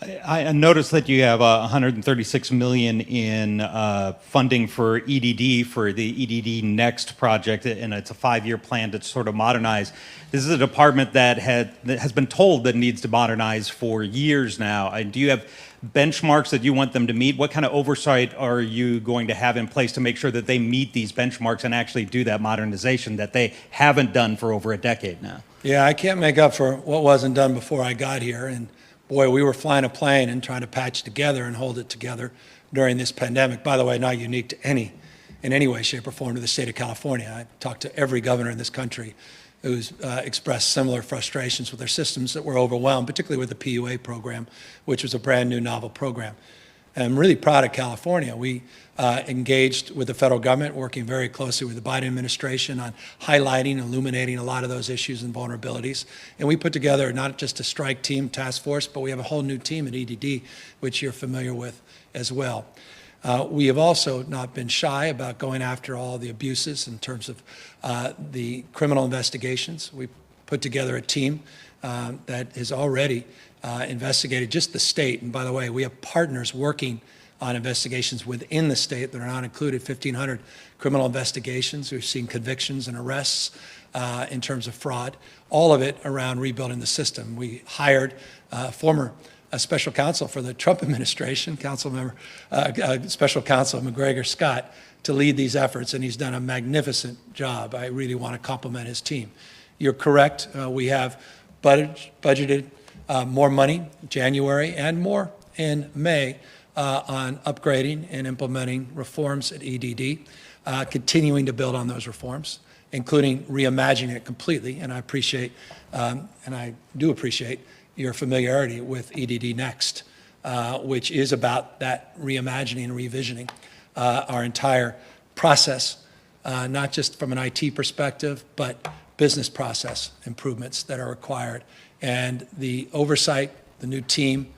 I noticed that you have 136 million in funding for EDD for the EDD Next project, and it's a 5-year plan to sort of modernize. This is a department that has been told that it needs to modernize for years now. Do you have benchmarks that you want them to meet? What kind of oversight are you going to have in place to make sure that they meet these benchmarks and actually do that modernization that they haven't done for over a decade now? Yeah, I can't make up for what wasn't done before I got here. And boy, we were flying a plane and trying to patch together and hold it together during this pandemic. By the way, not unique to in any way, shape, or form to the state of California. I talked to every governor in this country who's expressed similar frustrations with their systems that were overwhelmed, particularly with the PUA program, which was a brand new novel program. And I'm really proud of California. We engaged with the federal government, working very closely with the Biden administration on highlighting, illuminating a lot of those issues and vulnerabilities. And we put together not just a strike team task force, but we have a whole new team at EDD, which you're familiar with as well. We have also not been shy about going after all the abuses in terms of the criminal investigations. We put together a team that has already investigated just the state. And by the way, we have partners working on investigations within the state that are not included, 1,500 criminal investigations. We've seen convictions and arrests in terms of fraud, all of it around rebuilding the system. We hired former special counsel for the Trump administration, special counsel Macgregor Scott, to lead these efforts, and he's done a magnificent job. I really want to compliment his team. You're correct. We have budgeted more money in January and more in May on upgrading and implementing reforms at EDD, continuing to build on those reforms, including reimagining it completely. And I appreciate, and I do appreciate your familiarity with EDD Next, which is about that reimagining and revisioning our entire process, not just from an IT perspective, but business process improvements that are required. And the oversight, the new team,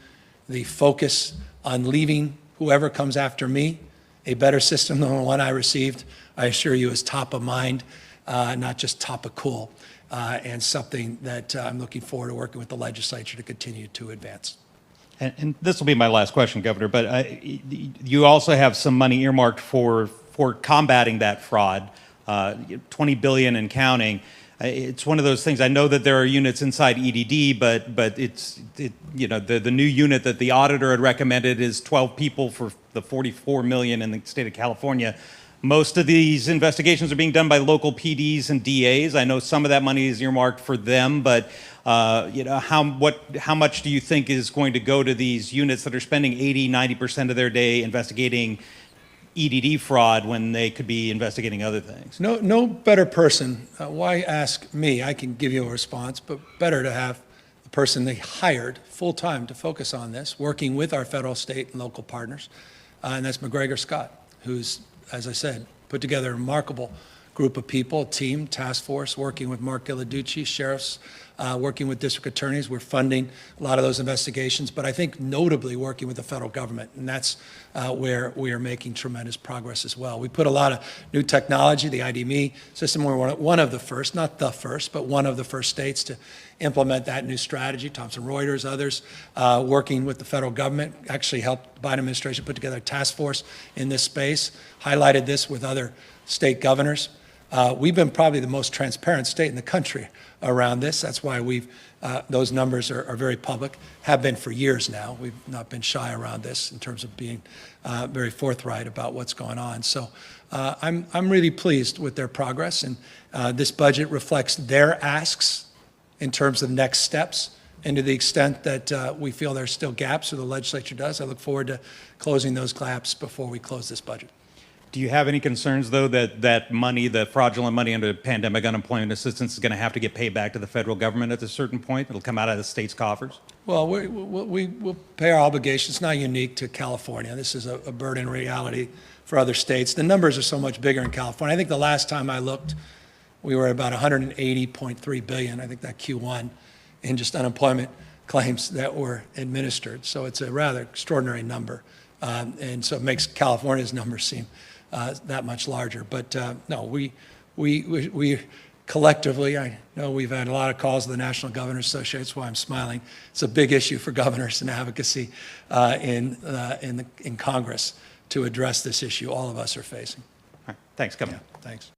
the focus on leaving whoever comes after me a better system than the one I received, I assure you is top of mind, not just top of cool, and something that I'm looking forward to working with the legislature to continue to advance. And this will be my last question, Governor, but you also have some money earmarked for combating that fraud, 20 billion and counting. It's one of those things. I know that there are units inside EDD, but the new unit that the auditor had recommended is 12 people for the 44 million in the state of California. Most of these investigations are being done by local PDs and DAs. I know some of that money is earmarked for them, but how much do you think is going to go to these units that are spending 80-90% of their day investigating EDD fraud when they could be investigating other things? No better person. Why ask me? I can give you a response, but better to have the person they hired full-time to focus on this, working with our federal, state, and local partners, and that's Macgregor Scott, who's, as I said, put together a remarkable group of people, a team, task force, working with Mark Ghilarducci, sheriffs, working with district attorneys. We're funding a lot of those investigations, but I think notably working with the federal government, and that's where we are making tremendous progress as well. We put a lot of new technology, the IDME system. We're one of the first, not the first, but one of the first states to implement that new strategy. Thomson Reuters, others, working with the federal government, actually helped the Biden administration put together a task force in this space, highlighted this with other state governors. We've been probably the most transparent state in the country around this. That's why those numbers are very public, have been for years now. We've not been shy around this in terms of being very forthright about what's going on. So I'm really pleased with their progress, and this budget reflects their asks in terms of next steps. And to the extent that we feel there's still gaps, or the legislature does, I look forward to closing those gaps before we close this budget. Do you have any concerns, though, that money, the fraudulent money under pandemic unemployment assistance, is going to have to get paid back to the federal government at a certain point? It'll come out of the state's coffers? Well, we'll pay our obligations. It's not unique to California. This is a burden reality for other states. The numbers are so much bigger in California. I think the last time I looked, we were at about 180.3 billion, I think that Q1, in just unemployment claims that were administered. So it's a rather extraordinary number. And so it makes California's numbers seem that much larger. But no, we collectively, I know we've had a lot of calls to the National Governors Association. That's why I'm smiling. It's a big issue for governors and advocacy in Congress to address this issue all of us are facing. All right. Thanks, Governor. Yeah, thanks.